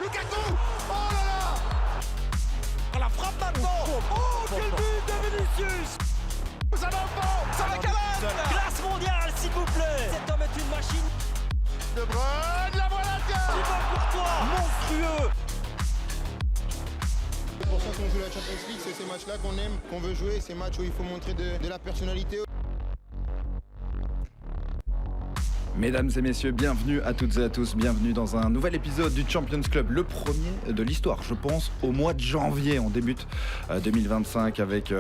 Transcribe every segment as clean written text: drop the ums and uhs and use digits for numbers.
Lukaku. Oh là là. La frappe maintenant. Oh, quel but de Vinicius. Ça va au fond. Ça va Cavani. Classe mondiale, s'il vous plaît. Cet homme est une machine. De Bruyne, la voilà le gars. C'est bon pour toi. Monstrueux. C'est pour ça qu'on joue la Champions League, c'est ces matchs-là qu'on aime, qu'on veut jouer, ces matchs où il faut montrer de la personnalité. Mesdames et messieurs, bienvenue à toutes et à tous, bienvenue dans un nouvel épisode du Champions Club, le premier de l'histoire, je pense, au mois de janvier. On débute 2025 avec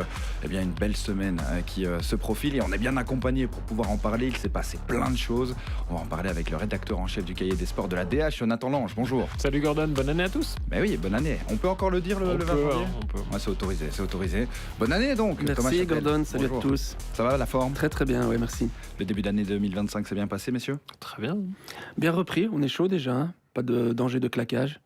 une belle semaine qui se profile et on est bien accompagné pour pouvoir en parler. Il s'est passé plein de choses. On va en parler avec le rédacteur en chef du cahier des sports de la DH, Nathan Lange. Bonjour. Salut Gordon, bonne année à tous. Mais oui, bonne année. On peut encore le dire le 20 janvier on peut. Ouais, c'est autorisé, c'est autorisé. Bonne année donc. Merci Thomas Châtel. Gordon, salut Bonjour. à tous. Ça va la forme? Très très bien, oui merci. Le début d'année 2025 s'est bien passé, messieurs? Très bien. Bien repris, on est chaud déjà, hein. Pas de danger de claquage.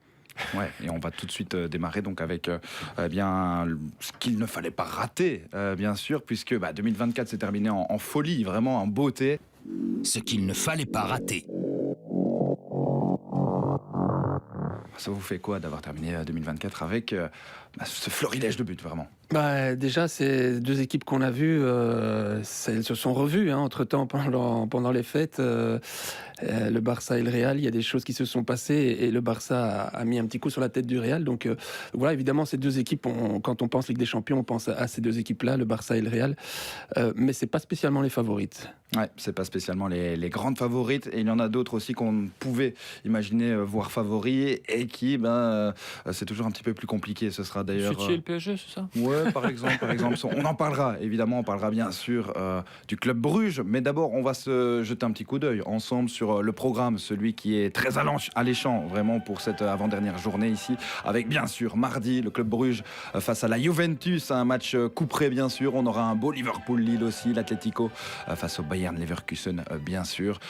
Ouais, et on va tout de suite démarrer donc avec ce qu'il ne fallait pas rater, bien sûr, puisque 2024 s'est terminé en folie, vraiment en beauté. Ce qu'il ne fallait pas rater. Ça vous fait quoi d'avoir terminé 2024 avec ce florilège de buts, vraiment? Déjà, ces deux équipes qu'on a vues, elles se sont revues entre-temps pendant les fêtes. Le Barça et le Real, il y a des choses qui se sont passées et le Barça a mis un petit coup sur la tête du Real. Donc voilà, évidemment, ces deux équipes, quand on pense Ligue des Champions, on pense à ces deux équipes-là, le Barça et le Real. Mais c'est pas spécialement les favorites. Ouais, c'est pas spécialement les grandes favorites, et il y en a d'autres aussi qu'on pouvait imaginer voir favoris et qui, c'est toujours un petit peu plus compliqué. Ce sera d'ailleurs. City et le PSG, c'est ça? Ouais, par exemple. On en parlera, évidemment, on parlera bien sûr du Club Bruges, mais d'abord, on va se jeter un petit coup d'œil ensemble sur le programme, celui qui est très alléchant, vraiment, pour cette avant-dernière journée ici, avec bien sûr, mardi, le Club Bruges face à la Juventus, un match couperé, bien sûr. On aura un beau Liverpool-Lille aussi, l'Atlético face au Bayern Leverkusen, bien sûr.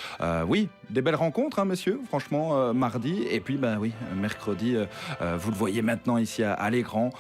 Oui, des belles rencontres, hein, messieurs, franchement, mardi, et puis, mercredi, vous le voyez maintenant ici à l'écran.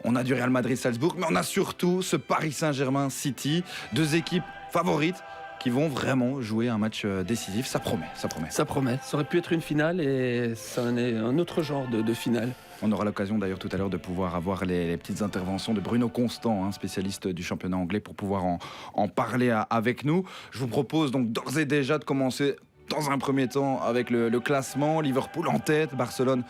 On a du Real Madrid-Salzbourg, mais on a surtout ce Paris Saint-Germain-City, deux équipes favorites qui vont vraiment jouer un match décisif. Ça promet. Ça promet. Ça aurait pu être une finale et ça en est un autre genre de finale. On aura l'occasion d'ailleurs tout à l'heure de pouvoir avoir les petites interventions de Bruno Constant, hein, spécialiste du championnat anglais, pour pouvoir en parler avec nous. Je vous propose donc d'ores et déjà de commencer dans un premier temps avec le classement. Liverpool en tête, Barcelone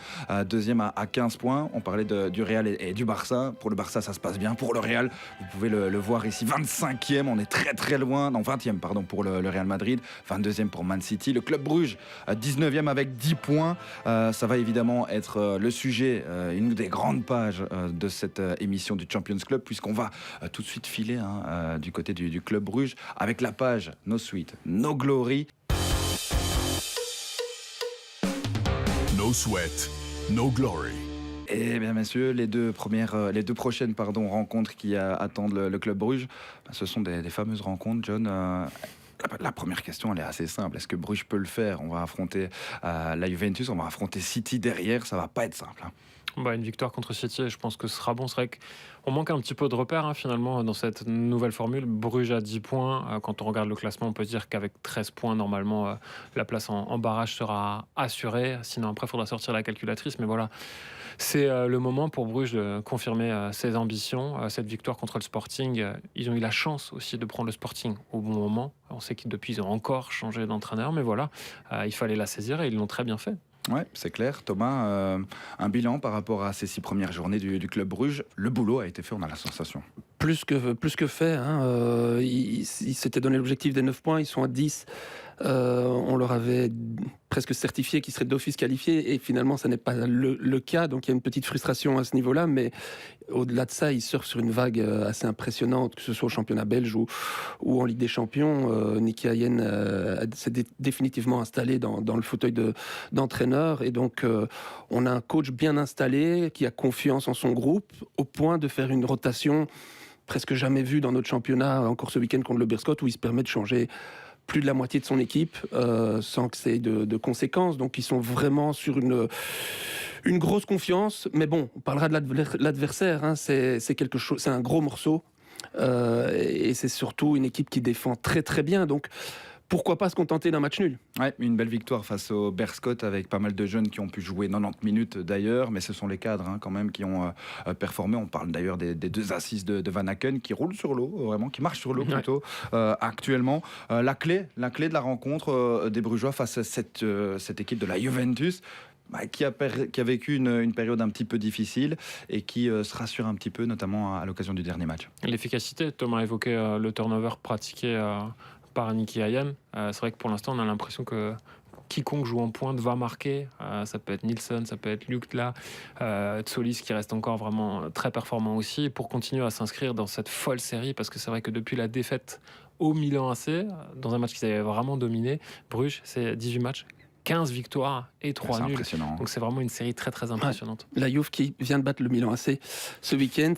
deuxième à 15 points. On parlait du Real et du Barça. Pour le Barça, ça se passe bien. Pour le Real, vous pouvez le voir ici, 25e. On est très très loin. Non, 20e pardon, pour le Real Madrid. 22e pour Man City. Le Club Bruges, 19e avec 10 points. Ça va évidemment être le sujet, une des grandes pages de cette émission du Champions Club, puisqu'on va tout de suite filer du côté du Club Bruges avec la page No Sweat, No Glory. No sweat, no glory. Eh bien, messieurs, les deux prochaines rencontres qui attendent le Club Bruges, ce sont des fameuses rencontres, John. La première question, elle est assez simple. Est-ce que Bruges peut le faire? On va affronter la Juventus, on va affronter City derrière. Ça va pas être simple, hein. Une victoire contre City, je pense que ce sera bon. C'est vrai qu'on manque un petit peu de repères, finalement, dans cette nouvelle formule. Bruges à 10 points. Quand on regarde le classement, on peut dire qu'avec 13 points, normalement, la place en barrage sera assurée. Sinon, après, il faudra sortir la calculatrice. Mais voilà, c'est le moment pour Bruges de confirmer ses ambitions. Cette victoire contre le Sporting, ils ont eu la chance aussi de prendre le Sporting au bon moment. On sait que depuis, ils ont encore changé d'entraîneur. Mais voilà, il fallait la saisir et ils l'ont très bien fait. Ouais, c'est clair. Thomas, un bilan par rapport à ces 6 premières journées du Club Bruges. Le boulot a été fait, on a la sensation. Plus que fait. Ils s'étaient donné l'objectif des 9 points, ils sont à 10. On leur avait presque certifié qu'ils seraient d'office qualifiés et finalement, ça n'est pas le cas. Donc il y a une petite frustration à ce niveau-là, mais au-delà de ça, ils surfent sur une vague assez impressionnante, que ce soit au championnat belge ou en Ligue des Champions. Nicky Hayem s'est définitivement installé dans le fauteuil d'entraîneur et donc on a un coach bien installé qui a confiance en son groupe au point de faire une rotation presque jamais vue dans notre championnat, encore ce week-end contre le Beerschot, où il se permet de changer plus de la moitié de son équipe sans que ça ait de conséquences. Donc ils sont vraiment sur une grosse confiance. Mais bon, on parlera de l'adversaire. C'est quelque chose, c'est un gros morceau et c'est surtout une équipe qui défend très très bien. Donc pourquoi pas se contenter d'un match nul. Ouais, une belle victoire face au Berscott avec pas mal de jeunes qui ont pu jouer 90 minutes d'ailleurs, mais ce sont les cadres quand même qui ont performé. On parle d'ailleurs des 2 assists de Van Aken qui roulent sur l'eau, vraiment, qui marchent sur l'eau plutôt actuellement. La clé de la rencontre des Brugeois face à cette équipe de la Juventus, qui a vécu une période un petit peu difficile et qui se rassure un petit peu, notamment à l'occasion du dernier match. L'efficacité, Thomas a évoqué le turnover pratiqué par Nicky Hayen. C'est vrai que pour l'instant, on a l'impression que quiconque joue en pointe va marquer. Ça peut être Nilsson, ça peut être Luc là, Tsolis qui reste encore vraiment très performant aussi, pour continuer à s'inscrire dans cette folle série, parce que c'est vrai que depuis la défaite au Milan AC, dans un match qu'ils avaient vraiment dominé, Bruges, c'est 18 matchs, 15 victoires et 3 nuls. Impressionnant. Donc c'est vraiment une série très très impressionnante. La Juve qui vient de battre le Milan AC ce week-end,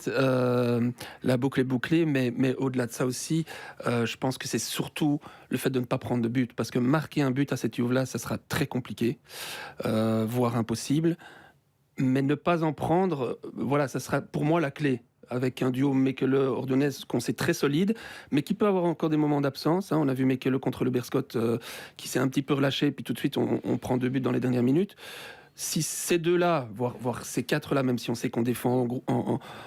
la boucle est bouclée, mais au-delà de ça aussi, je pense que c'est surtout le fait de ne pas prendre de but, parce que marquer un but à cette Juve-là, ça sera très compliqué, voire impossible, mais ne pas en prendre, voilà, ça sera pour moi la clé. Avec un duo Mekele-Ordonez qu'on sait très solide, mais qui peut avoir encore des moments d'absence. On a vu Mekele contre le Berscott qui s'est un petit peu relâché, puis tout de suite on prend 2 buts dans les dernières minutes. Si ces 2-là, voire ces 4-là, même si on sait qu'on défend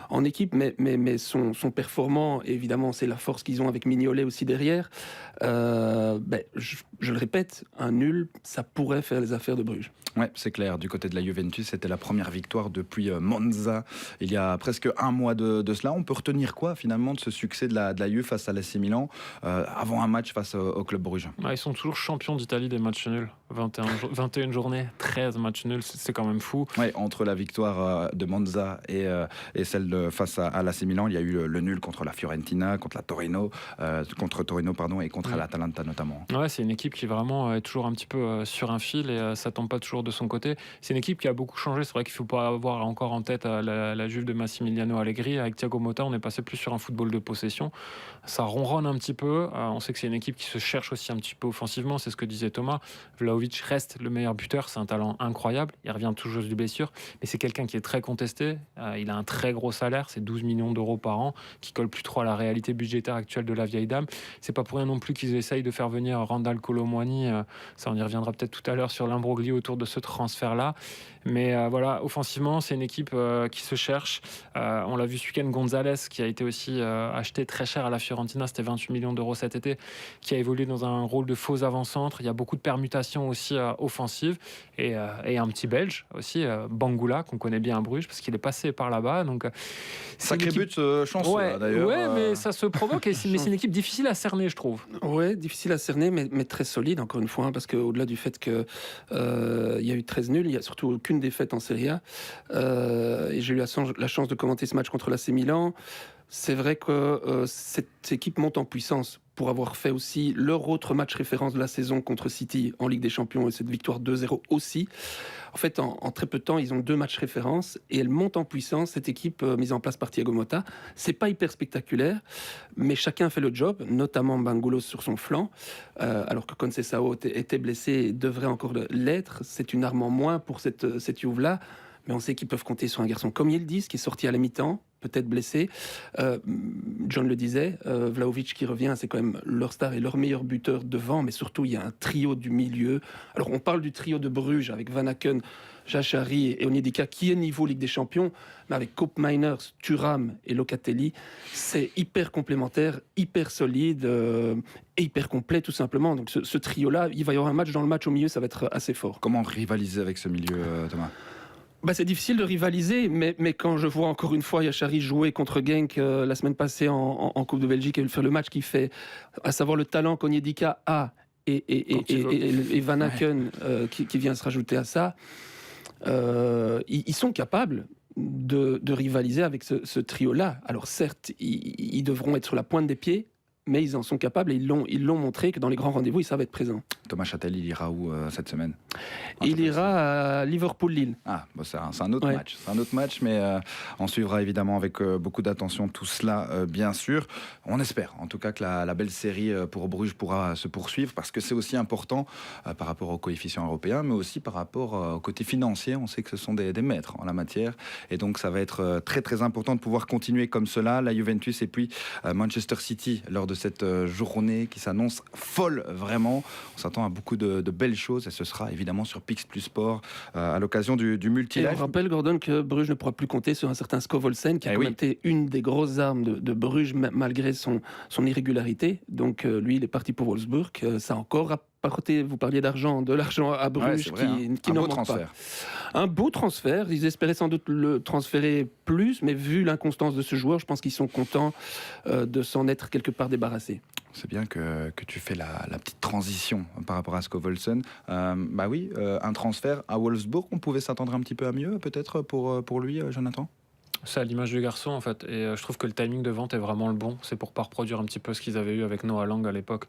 en équipe, mais sont performants, et évidemment c'est la force qu'ils ont avec Mignolet aussi derrière, je le répète, un nul, ça pourrait faire les affaires de Bruges. Ouais, c'est clair. Du côté de la Juventus, c'était la première victoire depuis Monza, il y a presque un mois de cela. On peut retenir quoi finalement de ce succès de la Juve face à l'AC Milan avant un match face au club bruges? Ils sont toujours champions d'Italie des matchs nuls. 21 journées, 13 matchs nuls, c'est quand même fou. Ouais, entre la victoire de Monza et celle face à l'AC Milan, il y a eu le nul contre la Fiorentina, contre Torino, et contre l'Atalanta notamment. Ouais, c'est une équipe qui vraiment est toujours un petit peu sur un fil et ça tombe pas toujours de son côté. C'est une équipe qui a beaucoup changé. C'est vrai qu'il faut pas avoir encore en tête la Juve de Massimiliano Allegri. Avec Thiago Motta, on est passé plus sur un football de possession. Ça ronronne un petit peu. On sait que c'est une équipe qui se cherche aussi un petit peu offensivement. C'est ce que disait Thomas. Vlahovic reste le meilleur buteur. C'est un talent incroyable. Il revient toujours du blessure, mais c'est quelqu'un qui est très contesté. Il a un très gros salaire, c'est 12 millions d'euros par an, qui colle plus trop à la réalité budgétaire actuelle de la vieille dame. C'est pas pour rien non plus qu'ils essayent de faire venir Randal Kolo Muani. Ça, on y reviendra peut-être tout à l'heure sur l'imbroglio autour de ce transfert-là. Mais voilà, offensivement, c'est une équipe qui se cherche. On l'a vu ce week-end, Gonzalez, qui a été aussi acheté très cher à la Fiorentina, c'était 28 millions d'euros cet été, qui a évolué dans un rôle de faux avant-centre. Il y a beaucoup de permutations aussi offensives. Et un petit Belge aussi, Bangula, qu'on connaît bien à Bruges, parce qu'il est passé par là-bas. Donc, sacré but chanceux, d'ailleurs. Ouais, mais ça se provoque. Mais c'est une équipe difficile à cerner, je trouve. Ouais, difficile à cerner, mais très solide, encore une fois, parce qu'au-delà du fait qu'il y a eu 13 nuls, il n'y a surtout aucune défaite en Serie A. Et j'ai eu la chance de commenter ce match contre l'AC Milan. C'est vrai que cette équipe monte en puissance pour avoir fait aussi leur autre match référence de la saison contre City en Ligue des Champions et cette victoire 2-0 aussi. En fait, en très peu de temps, ils ont 2 matchs référence et elle monte en puissance, cette équipe mise en place par Thiago Motta. C'est pas hyper spectaculaire, mais chacun fait le job, notamment Bangulo sur son flanc, alors que Conceição était blessé et devrait encore l'être. C'est une arme en moins pour cette Juve-là. Mais on sait qu'ils peuvent compter sur un garçon comme Yildiz, qui est sorti à la mi-temps, peut-être blessé. John le disait, Vlahovic qui revient, c'est quand même leur star et leur meilleur buteur devant, mais surtout, il y a un trio du milieu. Alors, on parle du trio de Bruges avec Van Aken, Jachari et Onyedika, qui est niveau Ligue des Champions, mais avec Koopmeiners, Thuram et Locatelli, c'est hyper complémentaire, hyper solide et hyper complet, tout simplement. Donc, ce trio-là, il va y avoir un match dans le match au milieu, ça va être assez fort. Comment rivaliser avec ce milieu, Thomas ? C'est difficile de rivaliser, mais quand je vois encore une fois Yachari jouer contre Genk la semaine passée en Coupe de Belgique et faire le match qu'il fait, à savoir le talent qu'Onyedika a et Van Aken qui vient se rajouter à ça, ils sont capables de rivaliser avec ce trio-là. Alors certes, ils devront être sur la pointe des pieds, mais ils en sont capables et ils l'ont montré que dans les grands rendez-vous, ils savent être présents. Thomas Châtel, il ira où cette semaine? Il ira à Liverpool-Lille. Ah, bon, c'est un autre Ouais. match. C'est un autre match, mais on suivra évidemment avec beaucoup d'attention tout cela, bien sûr. On espère, en tout cas, que la belle série pour Bruges pourra se poursuivre, parce que c'est aussi important par rapport aux coefficients européens, mais aussi par rapport au côté financier. On sait que ce sont des maîtres en la matière, et donc ça va être très très important de pouvoir continuer comme cela. La Juventus et puis Manchester City lors de cette journée qui s'annonce folle, vraiment. On s'attend à beaucoup de belles choses, et ce sera évidemment sur Pix Plus Sport à l'occasion du Et multi-live. on rappelle, Gordon, que Bruges ne pourra plus compter sur un certain Scovolsen, qui a Eh quand oui. même été une des grosses armes de Bruges, malgré son irrégularité. Donc lui, il est parti pour Wolfsburg. Ça a encore rapporté, vous parliez d'argent, de l'argent à Ouais, Bruges, c'est vrai, qui un n'en beau manque transfert. pas. Un beau transfert. Ils espéraient sans doute le transférer plus, mais vu l'inconstance de ce joueur, je pense qu'ils sont contents de s'en être quelque part débarrassés. C'est bien que tu fais la petite transition par rapport à Scovolsen. Bah oui, un transfert à Wolfsburg, on pouvait s'attendre un petit peu à mieux, peut-être, pour lui, Jonathan? C'est à l'image du garçon en fait, et je trouve que le timing de vente est vraiment le bon. C'est pour pas reproduire un petit peu ce qu'ils avaient eu avec Noah Lang à l'époque.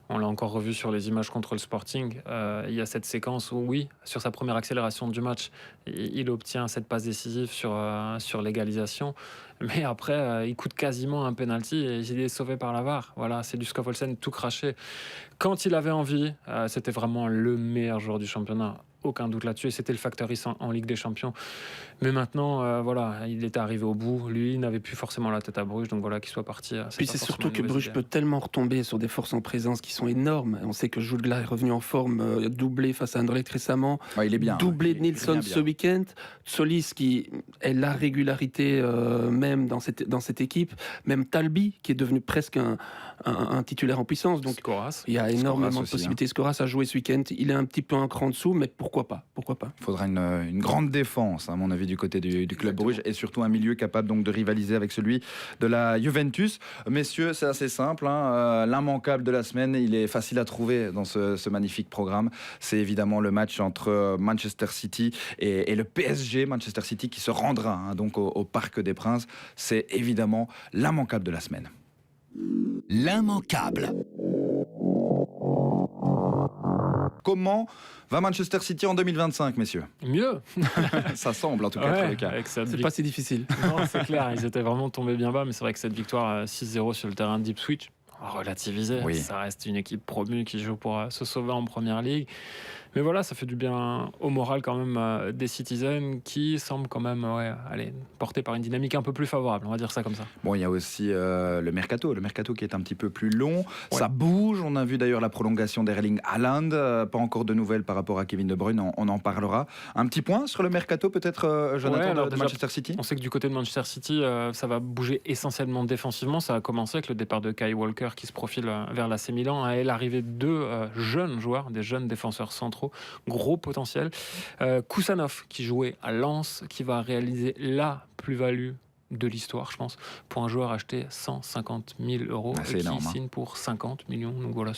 On l'a encore revu sur les images contre le Sporting. Il y a cette séquence où oui, sur sa première accélération du match, il obtient cette passe décisive sur l'égalisation, mais après il coûte quasiment un penalty et il est sauvé par la VAR. Voilà, c'est du Scovolsen tout craché. Quand il avait envie, c'était vraiment le meilleur joueur du championnat. Aucun doute là-dessus, et c'était le facteur X en Ligue des Champions. Mais maintenant, voilà, il était arrivé au bout. Lui, il n'avait plus forcément la tête à Bruges, donc voilà, qu'il soit parti. Puis c'est surtout que Bruges peut tellement retomber sur des forces en présence qui sont énormes. On sait que Jules Glas est revenu en forme, doublé face à Anderlecht récemment, Ouais, il est bien. doublé hein. de Il est Nilsson bien, ce bien. week-end, Solis qui est la régularité même dans cette équipe, même Talbi qui est devenu presque un titulaire en puissance. Donc Scoras. il y a énormément de aussi, possibilités. Scoras a joué ce week-end, il est un petit peu un cran dessous, mais pourquoi pas? Il faudra une grande défense, à mon avis, du côté du club Bruges, et surtout un milieu capable donc de rivaliser avec celui de la Juventus. Messieurs, c'est assez simple, hein. L'immanquable de la semaine, il est facile à trouver dans ce magnifique programme. C'est évidemment le match entre Manchester City et le PSG, Manchester City, qui se rendra hein, donc au Parc des Princes. C'est évidemment l'immanquable de la semaine. L'immanquable. Comment va Manchester City en 2025, messieurs? Mieux. Ça semble en tout cas Ouais, être le cas. avec cette C'est pas si difficile. Non, c'est clair, ils étaient vraiment tombés bien bas, mais c'est vrai que cette victoire 6-0 sur le terrain d'Ipswich, relativisé, Oui. ça reste une équipe promue qui joue pour se sauver en première ligue. Mais voilà, ça fait du bien au moral quand même des Citizens qui semblent quand même portés par une dynamique un peu plus favorable, on va dire ça comme ça. Bon, il y a aussi le mercato qui est un petit peu plus long. Ça bouge. On a vu d'ailleurs la prolongation d'Erling Haaland. Pas encore de nouvelles par rapport à Kevin De Bruyne. On en parlera. Un petit point sur le mercato, peut-être, Jonathan, Ouais, alors de déjà, Manchester City. On sait que du côté de Manchester City, ça va bouger essentiellement défensivement. Ça a commencé avec le départ de Kyle Walker qui se profile vers l'AC Milan et l'arrivée de deux jeunes joueurs, des jeunes défenseurs centraux, gros potentiel. Kusanov qui jouait à Lens, qui va réaliser la plus-value de l'histoire, je pense, pour un joueur acheté 150 000 euros Ah, c'est et énorme, qui hein. signe pour 50 millions. Donc voilà,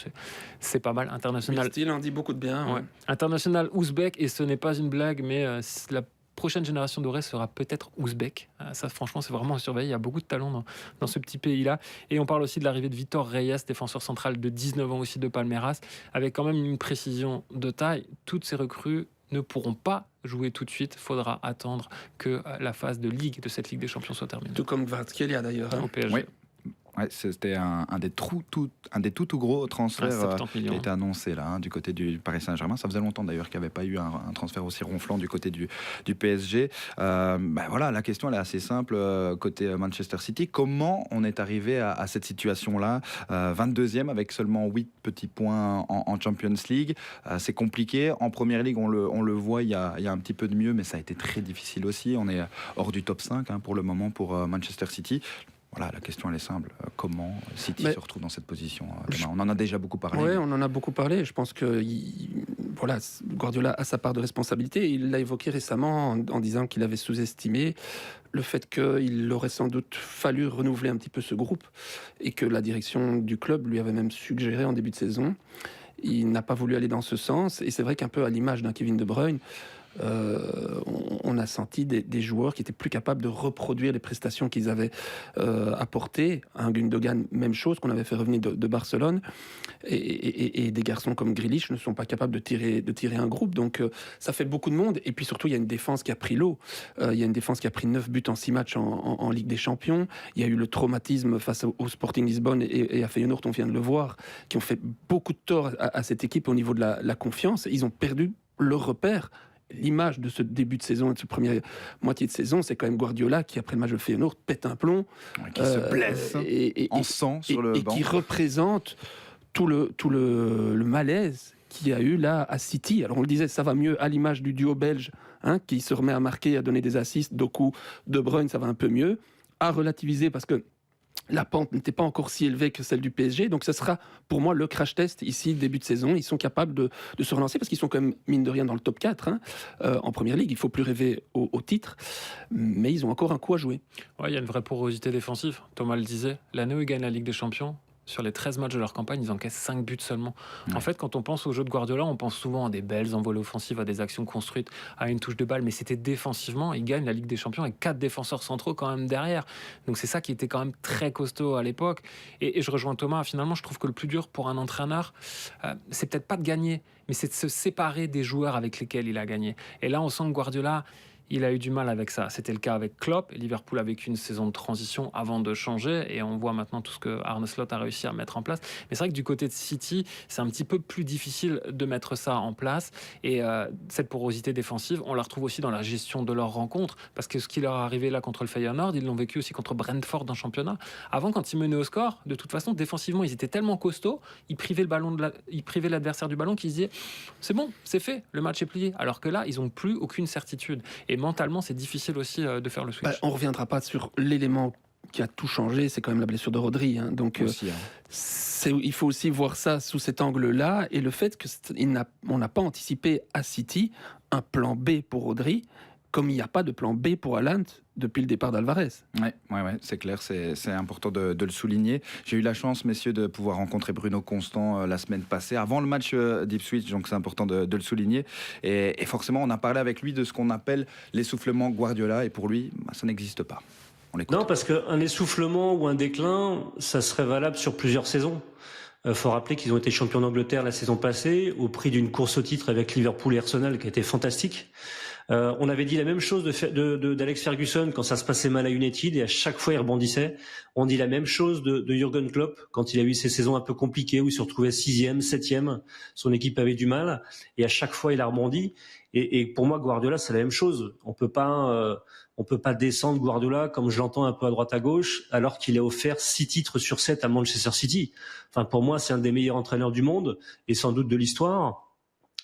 c'est pas mal. Le International, style en dit beaucoup de bien. ouais. International ouzbek, et ce n'est pas une blague, mais la prochaine génération dorée sera peut-être ouzbek. Ça, franchement, c'est vraiment à surveiller. Il y a beaucoup de talent dans ce petit pays-là. Et on parle aussi de l'arrivée de Vitor Reyes, défenseur central de 19 ans aussi de Palmeiras, avec quand même une précision de taille. Toutes ces recrues ne pourront pas jouer tout de suite. Il faudra attendre que la phase de Ligue de cette Ligue des Champions soit terminée. Tout comme Kvaratskhelia d'ailleurs. Au PSG. Oui. Ouais, c'était un des tout gros transferts 70 qui a millions. été annoncé là, hein, du côté du Paris Saint-Germain. Ça faisait longtemps d'ailleurs qu'il n'y avait pas eu un transfert aussi ronflant du côté du PSG. Voilà, la question elle est assez simple côté Manchester City. Comment on est arrivé à cette situation-là, 22e avec seulement 8 petits points en Champions League. C'est compliqué. En Première Ligue, on le voit, il y a un petit peu de mieux, mais ça a été très difficile aussi. On est hors du top 5 hein, pour le moment pour Manchester City. Voilà, la question elle est simple. Comment City se retrouve dans cette position On en a déjà beaucoup parlé. Oui, on en a beaucoup parlé. Je pense que voilà, Guardiola a sa part de responsabilité. Il l'a évoqué récemment en disant qu'il avait sous-estimé le fait qu'il aurait sans doute fallu renouveler un petit peu ce groupe et que la direction du club lui avait même suggéré en début de saison. Il n'a pas voulu aller dans ce sens. Et c'est vrai qu'un peu à l'image d'un Kevin De Bruyne, on a senti des joueurs qui étaient plus capables de reproduire les prestations qu'ils avaient apportées. Gundogan, même chose, qu'on avait fait revenir de Barcelone. Et des garçons comme Grealish ne sont pas capables de tirer un groupe. Donc ça fait beaucoup de monde. Et puis surtout, il y a une défense qui a pris l'eau. Il y a une défense qui a pris 9 buts en 6 matchs en Ligue des Champions. Il y a eu le traumatisme face au Sporting Lisbonne et à Feyenoord, on vient de le voir, qui ont fait beaucoup de tort à cette équipe au niveau de la confiance. Ils ont perdu leur repère. L'image de ce début de saison et de ce première moitié de saison, c'est quand même Guardiola qui, après le match de Feyenoord, pète un plomb. Qui se blesse en sang sur le banc. Et qui représente tout le malaise qu'il y a eu là à City. Alors on le disait, ça va mieux à l'image du duo belge, qui se remet à marquer, à donner des assists. Doku, De Bruyne, ça va un peu mieux. À relativiser parce que la pente n'était pas encore si élevée que celle du PSG. Donc ce sera pour moi le crash test ici, début de saison. Ils sont capables de se relancer parce qu'ils sont quand même, mine de rien, dans le top 4 en Première Ligue. Il ne faut plus rêver au titre, mais ils ont encore un coup à jouer. Ouais, il y a une vraie porosité défensive. Thomas le disait, l'année où ils gagnent la Ligue des Champions, sur les 13 matchs de leur campagne, ils encaissent 5 buts seulement. En fait, quand on pense au jeu de Guardiola, on pense souvent à des belles envolées offensives, à des actions construites, à une touche de balle, mais c'était défensivement. Ils gagnent la Ligue des Champions avec 4 défenseurs centraux quand même derrière. Donc c'est ça qui était quand même très costaud à l'époque. Et je rejoins Thomas, finalement, je trouve que le plus dur pour un entraîneur, c'est peut-être pas de gagner, mais c'est de se séparer des joueurs avec lesquels il a gagné. Et là, on sent que Guardiola, il a eu du mal avec ça. C'était le cas avec Klopp. Liverpool a vécu une saison de transition avant de changer et on voit maintenant tout ce que Arne Slot a réussi à mettre en place. Mais c'est vrai que du côté de City, c'est un petit peu plus difficile de mettre ça en place. Et cette porosité défensive, on la retrouve aussi dans la gestion de leurs rencontres. Parce que ce qui leur est arrivé là contre le Feyenoord, ils l'ont vécu aussi contre Brentford en championnat. Avant, quand ils menaient au score, de toute façon, défensivement, ils étaient tellement costauds, ils privaient l'adversaire du ballon qu'ils se disaient « c'est bon, c'est fait, le match est plié ». Alors que là, ils n'ont plus aucune certitude. Et mentalement, c'est difficile aussi de faire le switch. On ne reviendra pas sur l'élément qui a tout changé, c'est quand même la blessure de Rodri. Donc, aussi, il faut aussi voir ça sous cet angle-là. Et le fait qu'on n'a pas anticipé à City un plan B pour Rodri, comme il n'y a pas de plan B pour Haaland depuis le départ d'Alvarez. Ouais, c'est clair, c'est important de le souligner. J'ai eu la chance, messieurs, de pouvoir rencontrer Bruno Constant la semaine passée, avant le match d'Ipswich, donc c'est important de le souligner. Et forcément, on a parlé avec lui de ce qu'on appelle l'essoufflement Guardiola, et pour lui, ça n'existe pas. On l'écoute. Non, parce qu'un essoufflement ou un déclin, ça serait valable sur plusieurs saisons. Faut rappeler qu'ils ont été champions d'Angleterre la saison passée, au prix d'une course au titre avec Liverpool et Arsenal, qui a été fantastique. On avait dit la même chose d'Alex Ferguson quand ça se passait mal à United et à chaque fois il rebondissait. On dit la même chose de Jürgen Klopp quand il a eu ses saisons un peu compliquées où il se retrouvait 6e, 7e, son équipe avait du mal et à chaque fois il a rebondi. Et pour moi Guardiola c'est la même chose. On peut pas descendre Guardiola comme je l'entends un peu à droite à gauche alors qu'il a offert 6 titres sur 7 à Manchester City. Enfin pour moi c'est un des meilleurs entraîneurs du monde et sans doute de l'histoire.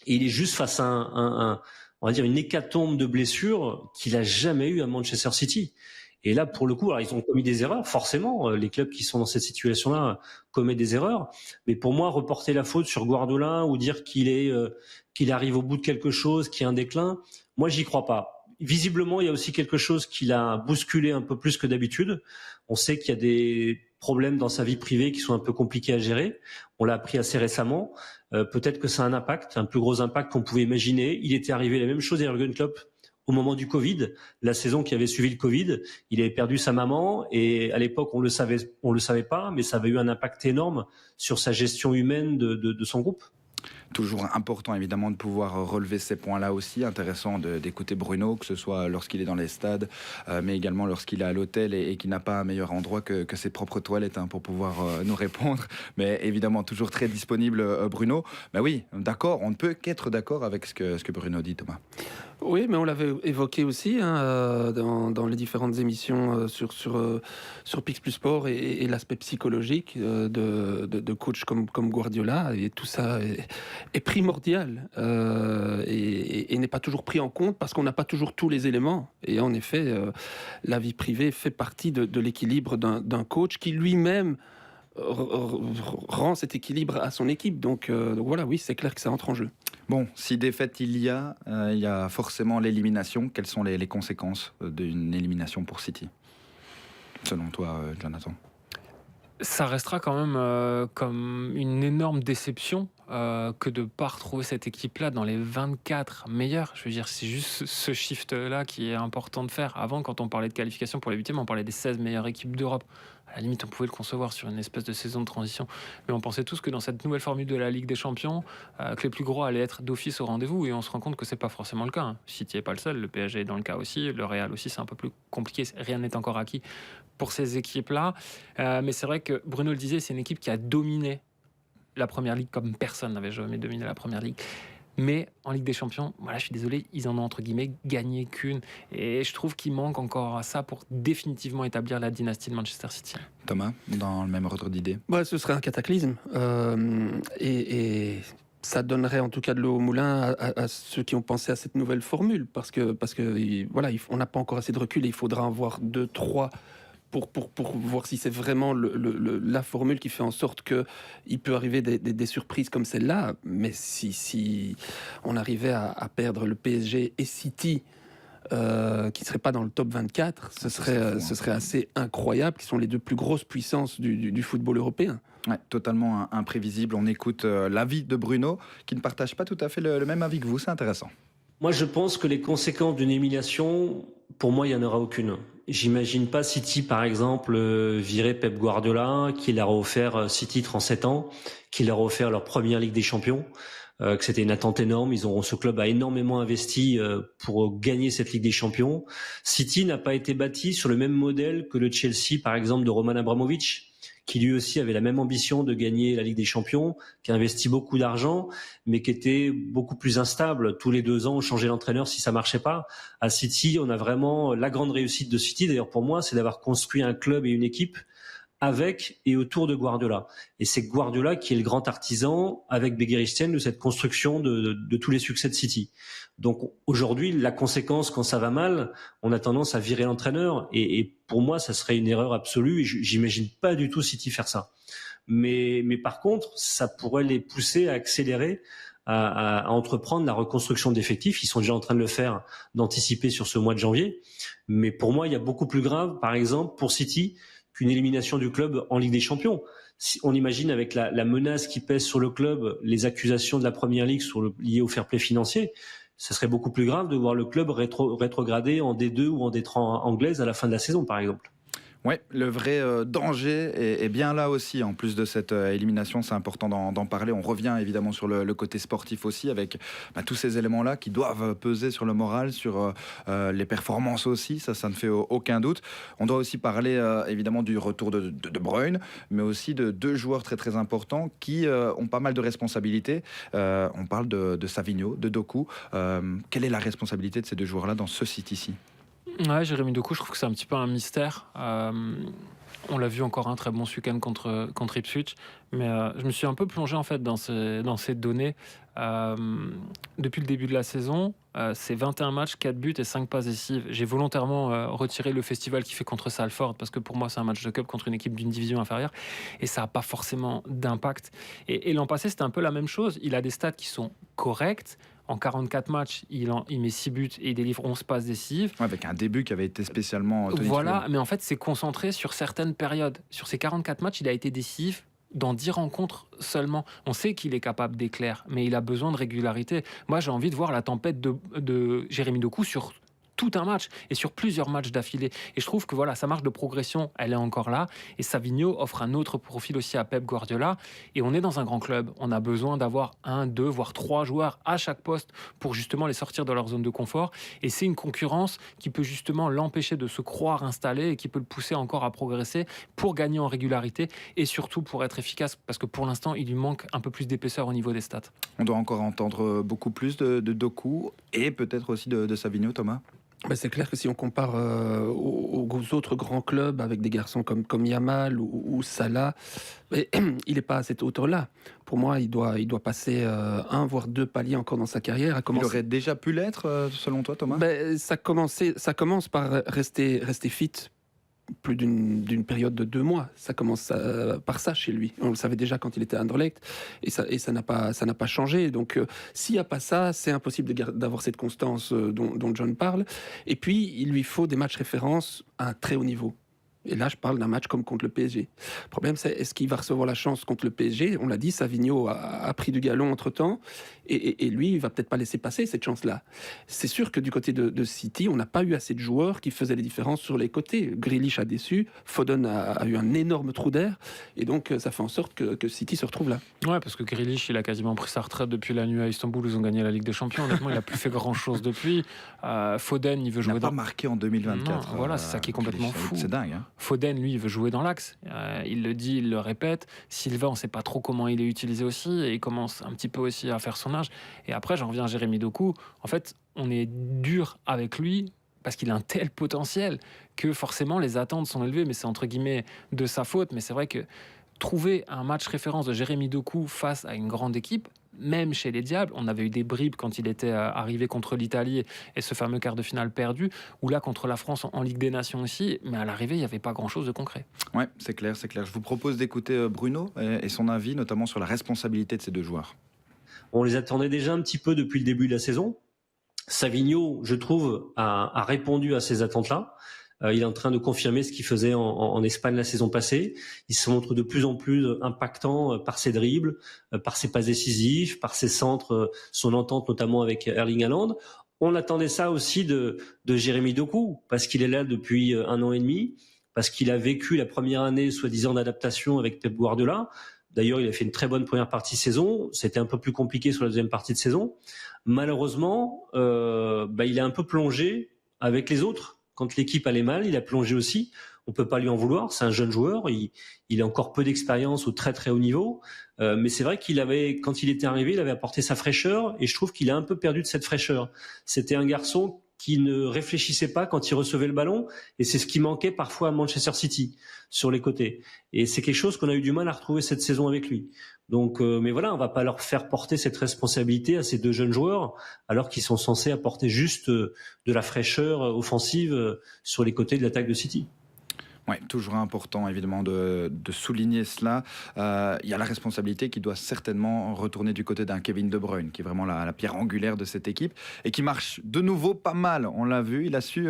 Et il est juste face à on va dire une hécatombe de blessures qu'il a jamais eu à Manchester City. Et là, pour le coup, alors ils ont commis des erreurs, forcément. Les clubs qui sont dans cette situation-là commettent des erreurs. Mais pour moi, reporter la faute sur Guardiola ou dire qu'il arrive au bout de quelque chose, qu'il y a un déclin, moi, j'y crois pas. Visiblement, il y a aussi quelque chose qui l'a bousculé un peu plus que d'habitude. On sait qu'il y a des problèmes dans sa vie privée qui sont un peu compliqués à gérer. On l'a appris assez récemment. Peut-être que ça a un impact, un plus gros impact qu'on pouvait imaginer. Il était arrivé la même chose à Jürgen Klopp au moment du Covid, la saison qui avait suivi le Covid. Il avait perdu sa maman et à l'époque on le savait pas, mais ça avait eu un impact énorme sur sa gestion humaine de son groupe. Toujours important évidemment de pouvoir relever ces points-là aussi. Intéressant d'écouter Bruno, que ce soit lorsqu'il est dans les stades, mais également lorsqu'il est à l'hôtel et qu'il n'a pas un meilleur endroit que ses propres toilettes pour pouvoir nous répondre. Mais évidemment toujours très disponible Bruno. Mais oui, d'accord, on ne peut qu'être d'accord avec ce que Bruno dit, Thomas. Oui, mais on l'avait évoqué aussi dans les différentes émissions sur Pix Plus Sport et l'aspect psychologique de coach comme Guardiola. Et tout ça est primordial et n'est pas toujours pris en compte parce qu'on n'a pas toujours tous les éléments. Et en effet, la vie privée fait partie de l'équilibre d'un coach qui lui-même rend cet équilibre à son équipe. Donc voilà, oui, c'est clair que ça entre en jeu. Bon, si défaite il y a forcément l'élimination. Quelles sont les conséquences d'une élimination pour City, selon toi, Jonathan ? Ça restera quand même comme une énorme déception que de ne pas retrouver cette équipe-là dans les 24 meilleurs. Je veux dire, c'est juste ce shift-là qui est important de faire. Avant, quand on parlait de qualification pour les huitièmes, on parlait des 16 meilleures équipes d'Europe. À la limite, on pouvait le concevoir sur une espèce de saison de transition. Mais on pensait tous que dans cette nouvelle formule de la Ligue des Champions, que les plus gros allaient être d'office au rendez-vous. Et on se rend compte que c'est pas forcément le cas. Hein. City n'est pas le seul, le PSG est dans le cas aussi, le Real aussi, c'est un peu plus compliqué. Rien n'est encore acquis pour ces équipes-là. Mais c'est vrai que Bruno le disait, c'est une équipe qui a dominé la Première Ligue comme personne n'avait jamais dominé la Première Ligue. Mais en Ligue des Champions, voilà, je suis désolé, ils en ont entre guillemets gagné qu'une. Et je trouve qu'il manque encore à ça pour définitivement établir la dynastie de Manchester City. Thomas, dans le même ordre d'idée? Ce serait un cataclysme. Et ça donnerait en tout cas de l'eau au moulin à ceux qui ont pensé à cette nouvelle formule. Parce que voilà, on n'a pas encore assez de recul et il faudra en voir 2, 3 pour voir si c'est vraiment la formule qui fait en sorte qu'il peut arriver des surprises comme celle-là. Mais si on arrivait à perdre le PSG et City, qui ne seraient pas dans le top 24, ce serait assez incroyable, qui sont les deux plus grosses puissances du football européen. Ouais, totalement imprévisible. On écoute l'avis de Bruno, qui ne partage pas tout à fait le même avis que vous. C'est intéressant. Moi, je pense que les conséquences d'une élimination, pour moi, il n'y en aura aucune. J'imagine pas City, par exemple, virer Pep Guardiola, qui leur a offert 6 titres en 7 ans, qui leur a offert leur première Ligue des Champions, que c'était une attente énorme. Ce club a énormément investi pour gagner cette Ligue des Champions. City n'a pas été bâti sur le même modèle que le Chelsea, par exemple, de Roman Abramovich, qui lui aussi avait la même ambition de gagner la Ligue des Champions, qui a investi beaucoup d'argent, mais qui était beaucoup plus instable. Tous les 2 ans, on changeait l'entraîneur si ça marchait pas. À City, on a vraiment la grande réussite de City, d'ailleurs pour moi, c'est d'avoir construit un club et une équipe avec et autour de Guardiola. Et c'est Guardiola qui est le grand artisan, avec Begiristain, de cette construction de tous les succès de City. Donc aujourd'hui, la conséquence, quand ça va mal, on a tendance à virer l'entraîneur. Et pour moi, ça serait une erreur absolue. Et j'imagine pas du tout City faire ça. Mais par contre, ça pourrait les pousser à accélérer, à entreprendre la reconstruction d'effectifs. Ils sont déjà en train de le faire, d'anticiper sur ce mois de janvier. Mais pour moi, il y a beaucoup plus grave, par exemple, pour City, qu'une élimination du club en Ligue des Champions. Si on imagine avec la menace qui pèse sur le club, les accusations de la Première Ligue liées au fair play financier, ça serait beaucoup plus grave de voir le club rétrograder en D2 ou en D3 anglaise à la fin de la saison, par exemple. Oui, le vrai danger est bien là aussi. En plus de cette élimination, c'est important d'en parler. On revient évidemment sur le côté sportif aussi, avec tous ces éléments-là qui doivent peser sur le moral, sur les performances aussi. Ça ne fait aucun doute. On doit aussi parler évidemment du retour de De Bruyne, mais aussi de 2 joueurs très très importants qui ont pas mal de responsabilités. On parle de Savinho, de Doku. Quelle est la responsabilité de ces 2 joueurs-là dans ce City-ci ? Ouais, Jérémy Doku, je trouve que c'est un petit peu un mystère. On l'a vu encore un très bon ce week-end contre Ipswich, mais je me suis un peu plongé en fait dans ces données. Depuis le début de la saison, c'est 21 matchs, 4 buts et 5 passes décisives. J'ai volontairement retiré le festival qu'il fait contre Salford, parce que pour moi c'est un match de cup contre une équipe d'une division inférieure, et ça n'a pas forcément d'impact. Et l'an passé c'était un peu la même chose. Il a des stats qui sont corrects. En 44 matchs, il met 6 buts et il délivre 11 passes décisives. Ouais, avec un début qui avait été spécialement tonitruant. Voilà, mais en fait, c'est concentré sur certaines périodes. Sur ces 44 matchs, il a été décisif dans 10 rencontres seulement. On sait qu'il est capable d'éclair, mais il a besoin de régularité. Moi, j'ai envie de voir la tempête de Jérémy Doku sur tout un match et sur plusieurs matchs d'affilée. Et je trouve que voilà, sa marge de progression, elle est encore là. Et Savinho offre un autre profil aussi à Pep Guardiola. Et on est dans un grand club. On a besoin d'avoir 1, 2, voire 3 joueurs à chaque poste pour justement les sortir de leur zone de confort. Et c'est une concurrence qui peut justement l'empêcher de se croire installé et qui peut le pousser encore à progresser pour gagner en régularité et surtout pour être efficace, parce que pour l'instant, il lui manque un peu plus d'épaisseur au niveau des stats. On doit encore entendre beaucoup plus de Doku et peut-être aussi de Savinho, Thomas. C'est clair que si on compare aux autres grands clubs avec des garçons comme Yamal ou Salah, il n'est pas à cette hauteur-là. Pour moi, il doit passer 1 voire 2 paliers encore dans sa carrière. Il aurait déjà pu l'être, selon toi, Thomas ? Ça commence par rester fit plus d'une période de 2 mois. Ça commence par ça chez lui. On le savait déjà quand il était à Anderlecht et ça n'a pas changé. Donc s'il n'y a pas ça, c'est impossible d'avoir cette constance dont John parle. Et puis il lui faut des matchs références à un très haut niveau. Et là, je parle d'un match comme contre le PSG. Le problème, c'est est-ce qu'il va recevoir la chance contre le PSG? On l'a dit, Savigno a pris du galon entre-temps, et lui, il va peut-être pas laisser passer cette chance-là. C'est sûr que du côté de City, on n'a pas eu assez de joueurs qui faisaient les différences sur les côtés. Grealish a déçu, Foden a eu un énorme trou d'air, et donc ça fait en sorte que City se retrouve là. Ouais, parce que Grealish, il a quasiment pris sa retraite depuis la nuit à Istanbul où ils ont gagné la Ligue des Champions. Honnêtement, il a plus fait grand-chose depuis. Foden, il veut Il jouer n'a pas marqué en 2024. Non, voilà, c'est ça qui est complètement Grealish. fou. C'est dingue. Hein. Foden, lui, il veut jouer dans l'axe. Il le dit, il le répète. Silva, on ne sait pas trop comment il est utilisé aussi. Et il commence un petit peu aussi à faire son âge. Et après, j'en reviens à Jérémy Doku. En fait, on est dur avec lui parce qu'il a un tel potentiel que forcément les attentes sont élevées. Mais c'est entre guillemets de sa faute. Mais c'est vrai que trouver un match référence de Jérémy Doku face à une grande équipe, même chez les Diables, on avait eu des bribes quand il était arrivé contre l'Italie et ce fameux quart de finale perdu, ou là contre la France en Ligue des Nations aussi, mais à l'arrivée, il n'y avait pas grand-chose de concret. Ouais, c'est clair, c'est clair. Je vous propose d'écouter Bruno et son avis, notamment sur la responsabilité de ces deux joueurs. On les attendait déjà un petit peu depuis le début de la saison. Savigno, je trouve, a répondu à ces attentes-là. Il est en train de confirmer ce qu'il faisait en Espagne la saison passée. Il se montre de plus en plus impactant par ses dribbles, par ses passes décisives, par ses centres, son entente notamment avec Erling Haaland. On attendait ça aussi de Jérémy Doku, parce qu'il est là depuis 1 an et demi, parce qu'il a vécu la première année soi-disant d'adaptation avec Pep Guardiola. D'ailleurs, il a fait une très bonne première partie de saison. C'était un peu plus compliqué sur la deuxième partie de saison. Malheureusement, il est un peu plongé avec les autres. Quand l'équipe allait mal, il a plongé aussi. On peut pas lui en vouloir. C'est un jeune joueur. Il a encore peu d'expérience au très très haut niveau. Mais c'est vrai quand il était arrivé, il avait apporté sa fraîcheur. Et je trouve qu'il a un peu perdu de cette fraîcheur. C'était un garçon qui ne réfléchissait pas quand il recevait le ballon. Et c'est ce qui manquait parfois à Manchester City, sur les côtés. Et c'est quelque chose qu'on a eu du mal à retrouver cette saison avec lui. Donc, mais voilà, on va pas leur faire porter cette responsabilité à ces deux jeunes joueurs, alors qu'ils sont censés apporter juste de la fraîcheur offensive sur les côtés de l'attaque de City. Oui, toujours important évidemment de souligner cela. Il y a la responsabilité qui doit certainement retourner du côté d'un Kevin De Bruyne, qui est vraiment la pierre angulaire de cette équipe et qui marche de nouveau pas mal. On l'a vu, il a su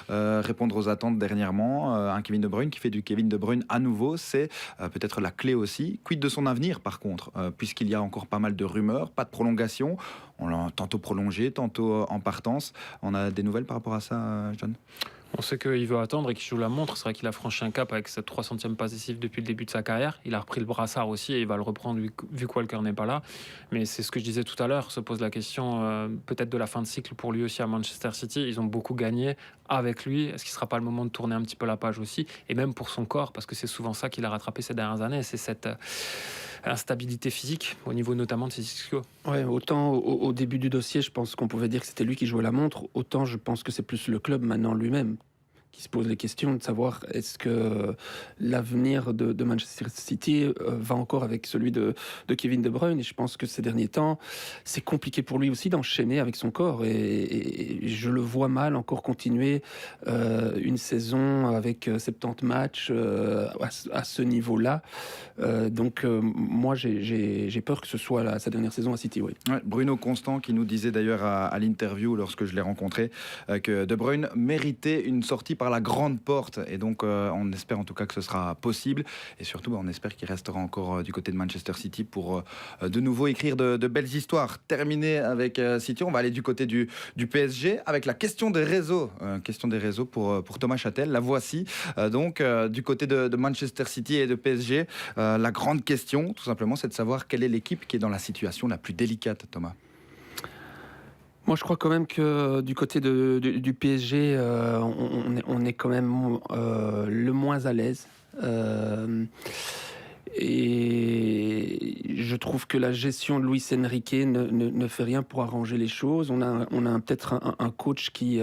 répondre aux attentes dernièrement. Un Kevin De Bruyne qui fait du Kevin De Bruyne à nouveau, c'est peut-être la clé aussi. Quid de son avenir par contre, puisqu'il y a encore pas mal de rumeurs, pas de prolongation. On l'a tantôt prolongé, tantôt en partance. On a des nouvelles par rapport à ça, John ? On sait qu'il veut attendre et qu'il joue la montre. C'est vrai qu'il a franchi un cap avec cette 300e passe décisive depuis le début de sa carrière. Il a repris le brassard aussi et il va le reprendre vu que Walker n'est pas là. Mais c'est ce que je disais tout à l'heure. Se pose la question peut-être de la fin de cycle pour lui aussi à Manchester City. Ils ont beaucoup gagné avec lui. Est-ce qu'il ne sera pas le moment de tourner un petit peu la page aussi? Et même pour son corps, parce que c'est souvent ça qu'il a rattrapé ces dernières années. C'est cette instabilité physique au niveau notamment de ses ischios. Ouais, autant au début du dossier, je pense qu'on pouvait dire que c'était lui qui jouait la montre, autant je pense que c'est plus le club maintenant lui-même qui se pose les questions de savoir est-ce que l'avenir de Manchester City va encore avec celui de Kevin De Bruyne. Et je pense que ces derniers temps, c'est compliqué pour lui aussi d'enchaîner avec son corps. Et je le vois mal encore continuer une saison avec 70 matchs à ce niveau-là. Moi, j'ai peur que ce soit sa dernière saison à City. Oui. Ouais, Bruno Constant qui nous disait d'ailleurs à l'interview lorsque je l'ai rencontré que De Bruyne méritait une sortie par la grande porte et donc on espère en tout cas que ce sera possible et surtout on espère qu'il restera encore du côté de Manchester City pour de nouveau écrire de belles histoires. Terminé avec City, on va aller du côté du PSG avec la question des réseaux pour Thomas Châtel. La voici donc du côté de Manchester City et de PSG. La grande question tout simplement c'est de savoir quelle est l'équipe qui est dans la situation la plus délicate, Thomas. Moi, je crois quand même que du côté du PSG, on est quand même le moins à l'aise. Et je trouve que la gestion de Luis Enrique ne fait rien pour arranger les choses. On a peut-être un coach qui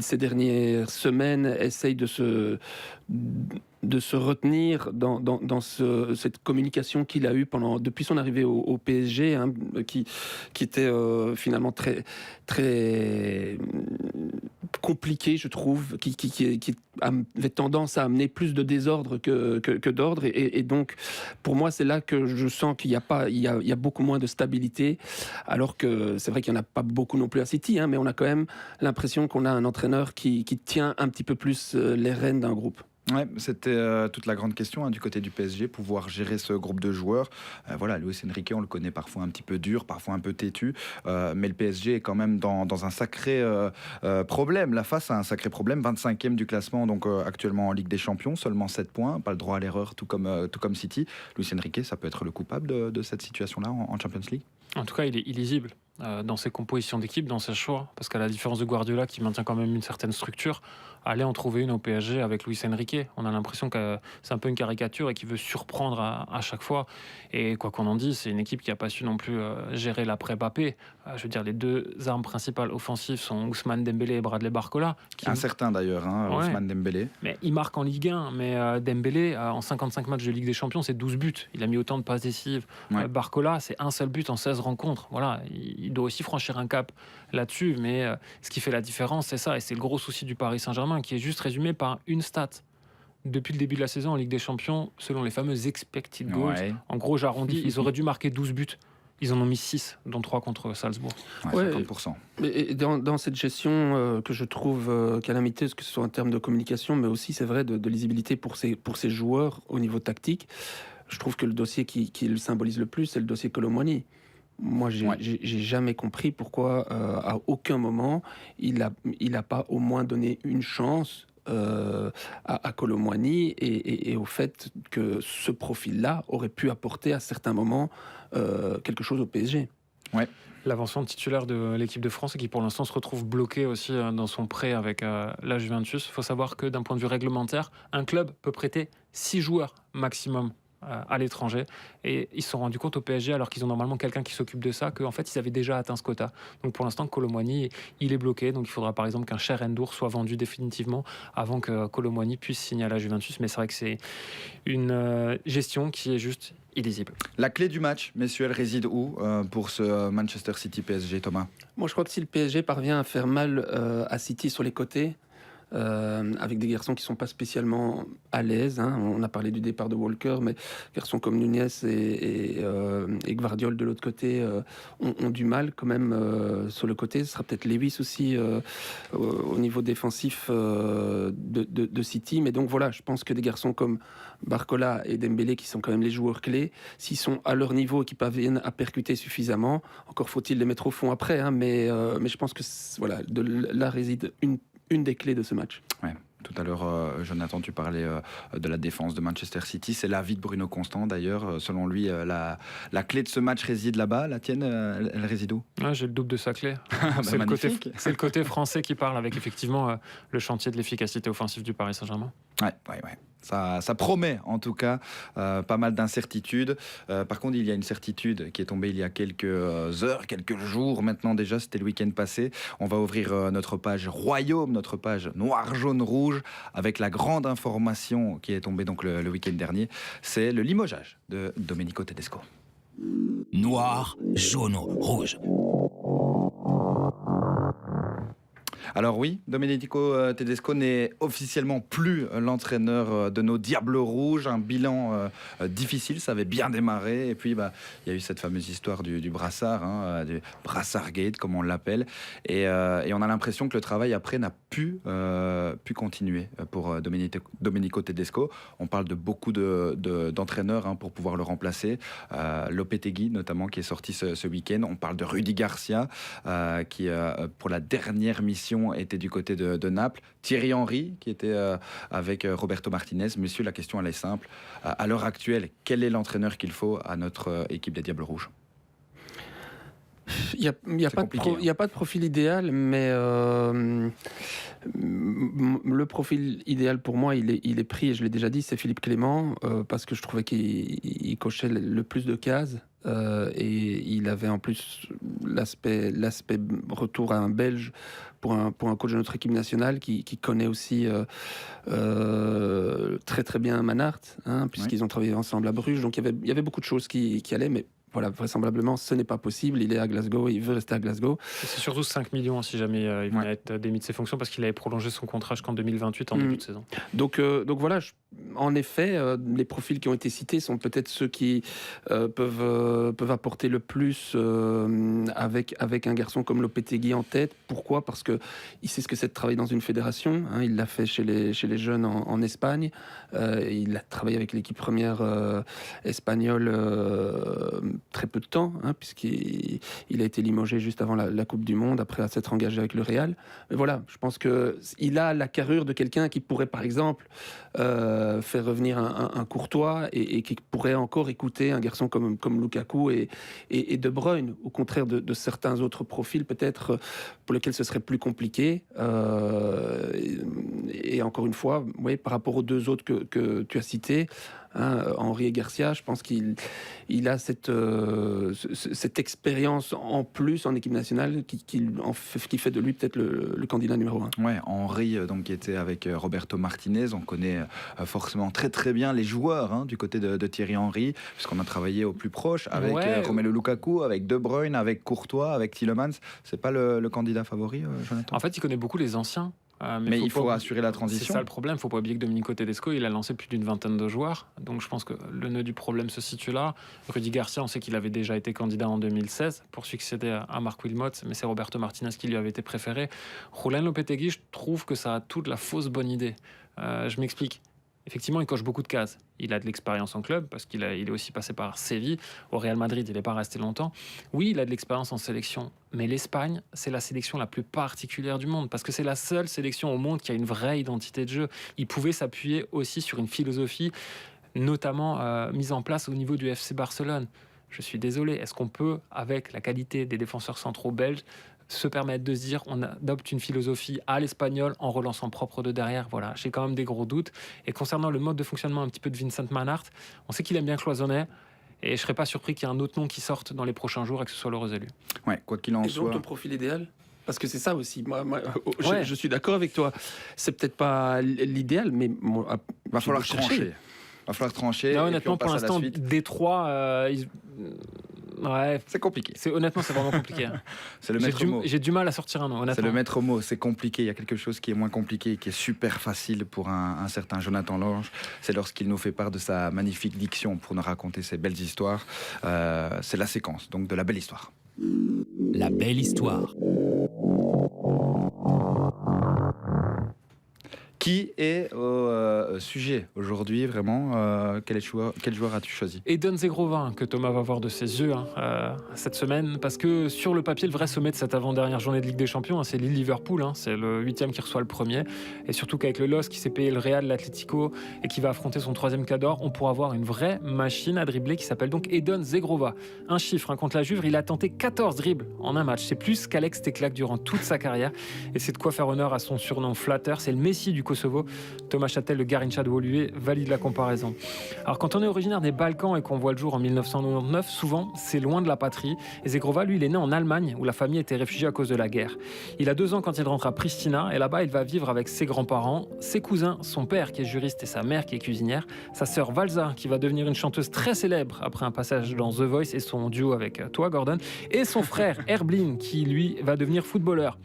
ces dernières semaines essaye de se retenir dans cette communication qu'il a eue depuis son arrivée au PSG, hein, qui était finalement très, très compliqué, je trouve, qui avait tendance à amener plus de désordre que d'ordre. Et donc, pour moi, c'est là que je sens qu'il y a beaucoup moins de stabilité, alors que c'est vrai qu'il n'y en a pas beaucoup non plus à City, hein, mais on a quand même l'impression qu'on a un entraîneur qui tient un petit peu plus les rênes d'un groupe. Ouais, c'était toute la grande question, hein, du côté du PSG, pouvoir gérer ce groupe de joueurs. Voilà, Luis Enrique, on le connaît parfois un petit peu dur, parfois un peu têtu, mais le PSG est quand même dans un sacré problème, la face à un sacré problème, 25e du classement, donc actuellement en Ligue des Champions, seulement 7 points, pas le droit à l'erreur, tout comme City. Luis Enrique, ça peut être le coupable de cette situation-là en Champions League? En tout cas, il est illisible dans ses compositions d'équipe, dans ses choix, parce qu'à la différence de Guardiola, qui maintient quand même une certaine structure, aller en trouver une au PSG avec Luis Enrique, on a l'impression que c'est un peu une caricature et qu'il veut surprendre à chaque fois. Et quoi qu'on en dise, c'est une équipe qui n'a pas su non plus gérer l'après-Mbappé. Je veux dire, les deux armes principales offensives sont Ousmane Dembélé et Bradley Barcola. Incertain d'ailleurs, hein, Ouais. Ousmane Dembélé. Mais il marque en Ligue 1, mais Dembélé, en 55 matchs de Ligue des Champions, c'est 12 buts. Il a mis autant de passes décisives. Ouais. Barcola, c'est un seul but en 16 rencontres. Voilà, il doit aussi franchir un cap là-dessus, mais ce qui fait la différence, c'est ça, et c'est le gros souci du Paris Saint-Germain, qui est juste résumé par une stat. Depuis le début de la saison en Ligue des Champions, selon les fameux expected goals, Ouais. en gros j'arrondis, ils auraient dû marquer 12 buts. Ils en ont mis 6, dont 3 contre Salzbourg. Ouais, Ouais. 50%. Et dans cette gestion que je trouve calamiteuse, que ce soit en termes de communication, mais aussi, c'est vrai, de lisibilité pour ces joueurs au niveau tactique, je trouve que le dossier qui le symbolise le plus, c'est le dossier Kolo Muani. Moi, j'ai jamais compris pourquoi, à aucun moment, il a pas au moins donné une chance à Kolo Muani et au fait que ce profil-là aurait pu apporter à certains moments quelque chose au PSG. L'avancement titulaire de l'équipe de France et qui pour l'instant se retrouve bloqué aussi dans son prêt avec la Juventus. Il faut savoir que d'un point de vue réglementaire, un club peut prêter 6 joueurs maximum à l'étranger, et ils se sont rendus compte au PSG, alors qu'ils ont normalement quelqu'un qui s'occupe de ça, qu'en fait ils avaient déjà atteint ce quota. Donc pour l'instant Kolo Muani, il est bloqué, donc il faudra par exemple qu'un Cher N'Dour soit vendu définitivement avant que Kolo Muani puisse signer à la Juventus, mais c'est vrai que c'est une gestion qui est juste illisible. La clé du match, messieurs, elle réside où pour ce Manchester City PSG, Thomas? Moi, je crois que si le PSG parvient à faire mal à City sur les côtés, avec des garçons qui ne sont pas spécialement à l'aise, hein. On a parlé du départ de Walker, mais garçons comme Nunez et Gvardiol de l'autre côté ont du mal quand même sur le côté. Ce sera peut-être Lewis aussi au niveau défensif de City. Mais donc voilà, je pense que des garçons comme Barcola et Dembélé, qui sont quand même les joueurs clés, s'ils sont à leur niveau et qu'ils parviennent à percuter suffisamment, encore faut-il les mettre au fond après, hein, mais je pense que voilà, là réside une des clés de ce match. Ouais. Tout à l'heure, Jonathan, tu parlais de la défense de Manchester City. C'est l'avis de Bruno Constant, d'ailleurs. Selon lui, la clé de ce match réside là-bas. La tienne, elle réside où? Ouais, j'ai le double de sa clé. Bah, magnifique. C'est le côté français qui parle, avec effectivement le chantier de l'efficacité offensive du Paris Saint-Germain. Ouais. Ça promet en tout cas pas mal d'incertitudes. Par contre, il y a une certitude qui est tombée il y a quelques heures, quelques jours maintenant déjà, c'était le week-end passé. On va ouvrir notre page Royaume, notre page noir, jaune, rouge, avec la grande information qui est tombée donc le week-end dernier. C'est le limogeage de Domenico Tedesco. Noir, jaune, rouge. Alors oui, Domenico Tedesco n'est officiellement plus l'entraîneur de nos Diables Rouges. Un bilan difficile, ça avait bien démarré. Et puis, il y a eu cette fameuse histoire du brassard, hein, du Brassardgate, comme on l'appelle. Et on a l'impression que le travail après n'a pu continuer pour Domenico Tedesco. On parle de beaucoup d'entraîneurs hein, pour pouvoir le remplacer. Lopetegui, notamment, qui est sorti ce week-end. On parle de Rudy Garcia, qui, pour la dernière mission, était du côté de Naples. Thierry Henry, qui était avec Roberto Martinez. Monsieur, la question, elle est simple. À l'heure actuelle, quel est l'entraîneur qu'il faut à notre équipe des Diables Rouges? Il n'y a pas de profil idéal, mais le profil idéal pour moi, il est pris, et je l'ai déjà dit, c'est Philippe Clément, parce que je trouvais qu'il cochait le plus de cases. Et il avait en plus l'aspect retour à un Belge pour un coach de notre équipe nationale qui connaît aussi très très bien Manhart, hein, puisqu'ils ont travaillé ensemble à Bruges. Donc il y avait beaucoup de choses qui allaient, mais voilà, vraisemblablement, ce n'est pas possible. Il est à Glasgow, il veut rester à Glasgow. Et c'est surtout 5 millions si jamais il venait à être démis de ses fonctions, parce qu'il avait prolongé son contrat jusqu'en 2028 en début de saison. Donc voilà, en effet, les profils qui ont été cités sont peut-être ceux qui peuvent apporter le plus avec un garçon comme Lopetegui en tête. Pourquoi ? Parce qu'il sait ce que c'est de travailler dans une fédération. Hein, il l'a fait chez les jeunes en Espagne. Il a travaillé avec l'équipe première espagnole très peu de temps, hein, puisqu'il a été limogé juste avant la Coupe du Monde, après s'être engagé avec le Real. Mais voilà, je pense qu'il a la carrure de quelqu'un qui pourrait, par exemple, faire revenir un Courtois et qui pourrait encore écouter un garçon comme Lukaku et De Bruyne, au contraire de certains autres profils, peut-être, pour lesquels ce serait plus compliqué. Et encore une fois, par rapport aux deux autres que tu as cités, hein, Henry et Garcia, je pense qu'il a cette expérience en plus en équipe nationale qui fait de lui peut-être le candidat numéro 1. Ouais, Henry, donc, qui était avec Roberto Martinez, on connaît forcément très très bien les joueurs, hein, du côté de Thierry Henry, puisqu'on a travaillé au plus proche avec Romelu Lukaku, avec De Bruyne, avec Courtois, avec Tielemans. C'est pas le candidat favori, Jonathan ? En fait, il connaît beaucoup les anciens. Mais il faut assurer la transition. C'est ça le problème. Il ne faut pas oublier que Domenico Tedesco, il a lancé plus d'une vingtaine de joueurs. Donc je pense que le nœud du problème se situe là. Rudy Garcia, on sait qu'il avait déjà été candidat en 2016 pour succéder à Marc Wilmots, mais c'est Roberto Martinez qui lui avait été préféré. Julen Lopetegui, je trouve que ça a toute la fausse bonne idée. Je m'explique. Effectivement, il coche beaucoup de cases. Il a de l'expérience en club parce il est aussi passé par Séville. Au Real Madrid, il n'est pas resté longtemps. Oui, il a de l'expérience en sélection. Mais l'Espagne, c'est la sélection la plus particulière du monde parce que c'est la seule sélection au monde qui a une vraie identité de jeu. Il pouvait s'appuyer aussi sur une philosophie, notamment mise en place au niveau du FC Barcelone. Je suis désolé, est-ce qu'on peut, avec la qualité des défenseurs centraux belges, se permettre de se dire on adopte une philosophie à l'espagnol en relançant propre de derrière? Voilà, j'ai quand même des gros doutes. Et concernant le mode de fonctionnement un petit peu de Vincent Manhart, on sait qu'il aime bien cloisonner. Et je ne serais pas surpris qu'il y ait un autre nom qui sorte dans les prochains jours et que ce soit l'heureux élu. Ouais, quoi qu'il en soit. Et donc ton profil idéal ? Parce que c'est ça aussi. Je suis d'accord avec toi. C'est peut-être pas l'idéal, mais va falloir trancher. Va falloir trancher. Non, honnêtement, pour l'instant, Détroit, ouais, c'est compliqué. Honnêtement, c'est vraiment compliqué. C'est le maître mot. J'ai du mal à sortir un nom, honnêtement. C'est le maître mot, c'est compliqué. Il y a quelque chose qui est moins compliqué, qui est super facile pour un certain Jonathan Lange. C'est lorsqu'il nous fait part de sa magnifique diction pour nous raconter ses belles histoires. C'est la séquence, donc, de la belle histoire. La belle histoire. Qui est au sujet aujourd'hui, vraiment quel joueur as-tu choisi ? Edon Zegrova, que Thomas va voir de ses yeux cette semaine, parce que sur le papier, le vrai sommet de cette avant-dernière journée de Ligue des Champions, c'est Lille-Liverpool, c'est le 8e qui reçoit le premier, et surtout qu'avec le LOS qui s'est payé le Real, l'Atlético, et qui va affronter son 3e cadre, on pourra avoir une vraie machine à dribbler qui s'appelle donc Edon Zegrova. Un chiffre, contre la Juve, il a tenté 14 dribbles en un match, c'est plus qu'Alex Teclac durant toute sa carrière, et c'est de quoi faire honneur à son surnom flatteur, c'est le Messi du Kosovo. Thomas Châtel, le Garincha de Woluwe, valide la comparaison. Alors quand on est originaire des Balkans et qu'on voit le jour en 1999, souvent c'est loin de la patrie. Et Zegrova, lui, il est né en Allemagne où la famille était réfugiée à cause de la guerre. Il a 2 ans quand il rentre à Pristina et là-bas il va vivre avec ses grands-parents, ses cousins, son père qui est juriste et sa mère qui est cuisinière, sa sœur Valza qui va devenir une chanteuse très célèbre après un passage dans The Voice et son duo avec toi Gordon, et son frère Erblin qui lui va devenir footballeur.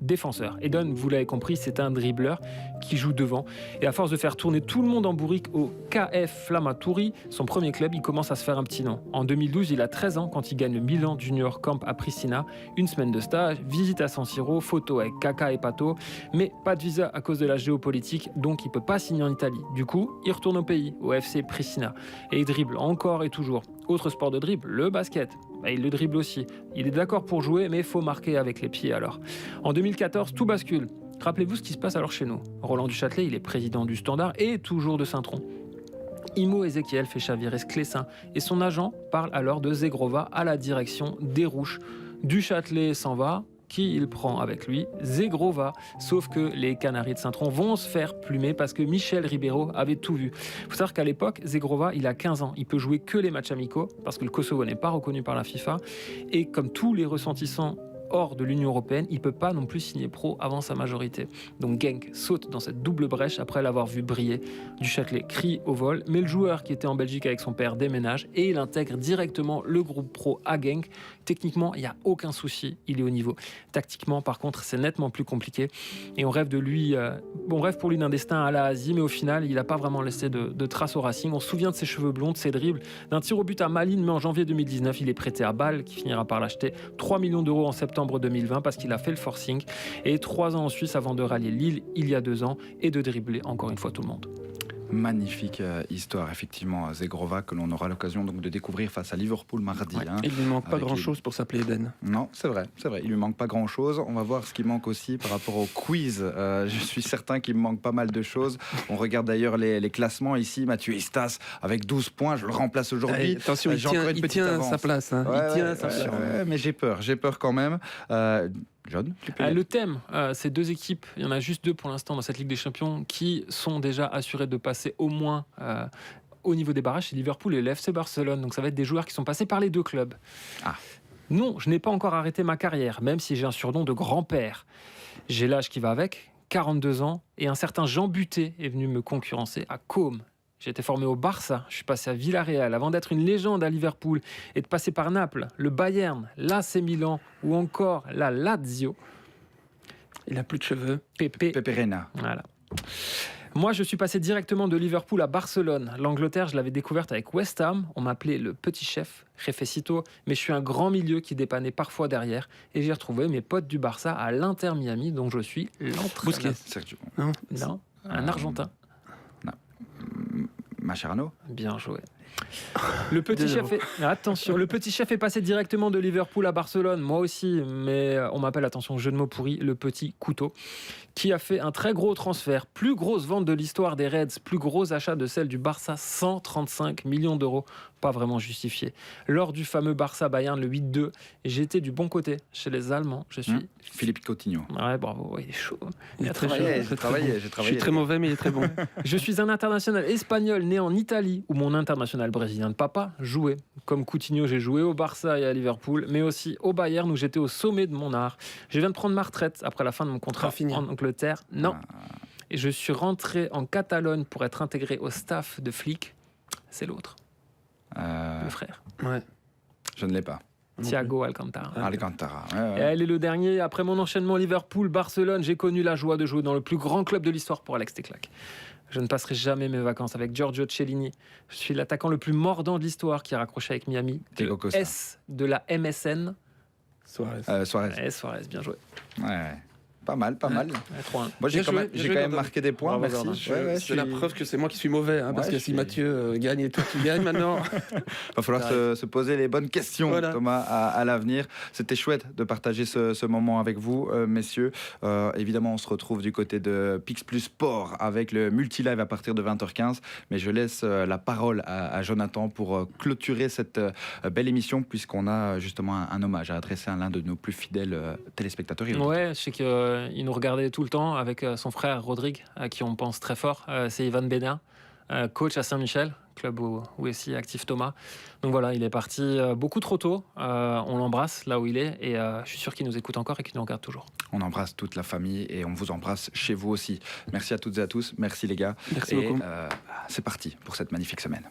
Défenseur. Edon, vous l'avez compris, c'est un dribbleur qui joue devant. Et à force de faire tourner tout le monde en bourrique au KF Flamaturi, son premier club, il commence à se faire un petit nom. En 2012, il a 13 ans quand il gagne le Milan Junior Camp à Pristina. Une semaine de stage, visite à San Siro, photo avec Kaka et Pato, mais pas de visa à cause de la géopolitique, donc il ne peut pas signer en Italie. Du coup, il retourne au pays, au FC Pristina. Et il dribble encore et toujours. Autre sport de dribble, le basket. Il le dribble aussi. Il est d'accord pour jouer, mais il faut marquer avec les pieds alors. En 2014, tout bascule. Rappelez-vous ce qui se passe alors chez nous. Roland Duchâtelet, il est président du Standard et toujours de Saint-Tron. Imo Ezequiel fait chavirer Clessin et son agent parle alors de Zegrova à la direction des Rouges. Duchâtelet s'en va. Qui il prend avec lui? Zegrova. Sauf que les Canaries de Saint-Tron vont se faire plumer parce que Michel Ribeiro avait tout vu. Il faut savoir qu'à l'époque, Zegrova, il a 15 ans. Il peut jouer que les matchs amicaux parce que le Kosovo n'est pas reconnu par la FIFA. Et comme tous les ressentissants hors de l'Union européenne, il ne peut pas non plus signer pro avant sa majorité. Donc Genk saute dans cette double brèche après l'avoir vu briller. Duchâtelet crie au vol, mais le joueur qui était en Belgique avec son père déménage et il intègre directement le groupe pro à Genk. Techniquement, il n'y a aucun souci, il est au niveau. Tactiquement, par contre, c'est nettement plus compliqué. Et on rêve de lui, on rêve pour lui d'un destin à la Asie, mais au final, il n'a pas vraiment laissé de traces au Racing. On se souvient de ses cheveux blonds, de ses dribbles, d'un tir au but à Malines, mais en janvier 2019, il est prêté à Bâle, qui finira par l'acheter. 3 millions d'euros en septembre 2020 parce qu'il a fait le forcing. Et 3 ans en Suisse avant de rallier Lille il y a 2 ans et de dribbler encore une fois tout le monde. Magnifique histoire, effectivement, Zegrova, que l'on aura l'occasion donc de découvrir face à Liverpool mardi. Ouais. Il ne lui manque pas grand-chose pour s'appeler Eden. Non, c'est vrai, il lui manque pas grand-chose. On va voir ce qui manque aussi par rapport au quiz. Je suis certain qu'il me manque pas mal de choses. On regarde d'ailleurs les classements ici. Mathieu Istas avec 12 points, je le remplace aujourd'hui. Attention, il tient sa place. Hein. Ouais, il tient sa place. Mais j'ai peur quand même. John, le thème, c'est 2 équipes, il y en a juste 2 pour l'instant dans cette Ligue des Champions qui sont déjà assurées de passer au moins au niveau des barrages, c'est Liverpool et le FC Barcelone. Donc ça va être des joueurs qui sont passés par les 2 clubs. Non, je n'ai pas encore arrêté ma carrière, même si j'ai un surnom de grand-père. J'ai l'âge qui va avec, 42 ans, et un certain Jean Butet est venu me concurrencer à Côme. J'ai été formé au Barça, je suis passé à Villarreal avant d'être une légende à Liverpool et de passer par Naples, le Bayern, l'AC Milan ou encore la Lazio. Il n'a plus de cheveux. Pepe Reina. Voilà. Moi, je suis passé directement de Liverpool à Barcelone. L'Angleterre, je l'avais découverte avec West Ham. On m'appelait le petit chef, Jefecito, mais je suis un grand milieu qui dépannait parfois derrière. Et j'ai retrouvé mes potes du Barça à l'Inter Miami, dont je suis l'entraîneur. Non, un Argentin. Mascherano. Bien joué. Le petit chef est passé directement de Liverpool à Barcelone, moi aussi, mais on m'appelle, attention, jeu de mots pourri, le petit couteau, qui a fait un très gros transfert, plus grosse vente de l'histoire des Reds, plus gros achat de celle du Barça, 135 millions d'euros, pas vraiment justifié. Lors du fameux Barça-Bayern, le 8-2, j'étais du bon côté chez les Allemands, je suis... Philippe Coutinho. Ouais, bravo, il est chaud. J'ai travaillé. Je suis très mauvais, mais il est très bon. Je suis un international espagnol né en Italie, où mon international brésilien de papa jouait. Comme Coutinho, j'ai joué au Barça et à Liverpool, mais aussi au Bayern, où j'étais au sommet de mon art. Je viens de prendre ma retraite après la fin de mon contrat en Angleterre. Non. Et je suis rentré en Catalogne pour être intégré au staff de flic. C'est l'autre. Le frère. Ouais. Je ne l'ai pas. Thiago Alcantara. Alcantara. Et elle est le dernier. Après mon enchaînement Liverpool-Barcelone, j'ai connu la joie de jouer dans le plus grand club de l'histoire pour Alex Teclac. Je ne passerai jamais mes vacances avec Giorgio Cellini. Je suis l'attaquant le plus mordant de l'histoire qui a raccroché avec Miami. Diego Costa. S de la MSN. Suarez. Suarez, bien joué. Ouais. Pas mal. 3-1. Moi, j'ai quand même marqué des points. Bravo, merci. C'est la preuve que c'est moi qui suis mauvais, parce que si Mathieu gagne et toi tu gagnes maintenant. Il va falloir se poser les bonnes questions, Thomas, à l'avenir. C'était chouette de partager ce moment avec vous, messieurs. Évidemment, on se retrouve du côté de Pix Plus Sport avec le multi-live à partir de 20h15. Mais je laisse la parole à Jonathan pour clôturer cette belle émission, puisqu'on a justement un hommage à adresser à l'un de nos plus fidèles téléspectateurs. Ouais, je sais qu'il nous regardait tout le temps avec son frère Rodrigue, à qui on pense très fort. C'est Ivan Bénin, coach à Saint-Michel, club où est aussi actif Thomas. Donc voilà, il est parti beaucoup trop tôt. On l'embrasse là où il est et je suis sûr qu'il nous écoute encore et qu'il nous regarde toujours. On embrasse toute la famille et on vous embrasse chez vous aussi. Merci à toutes et à tous. Merci les gars. Merci beaucoup. C'est parti pour cette magnifique semaine.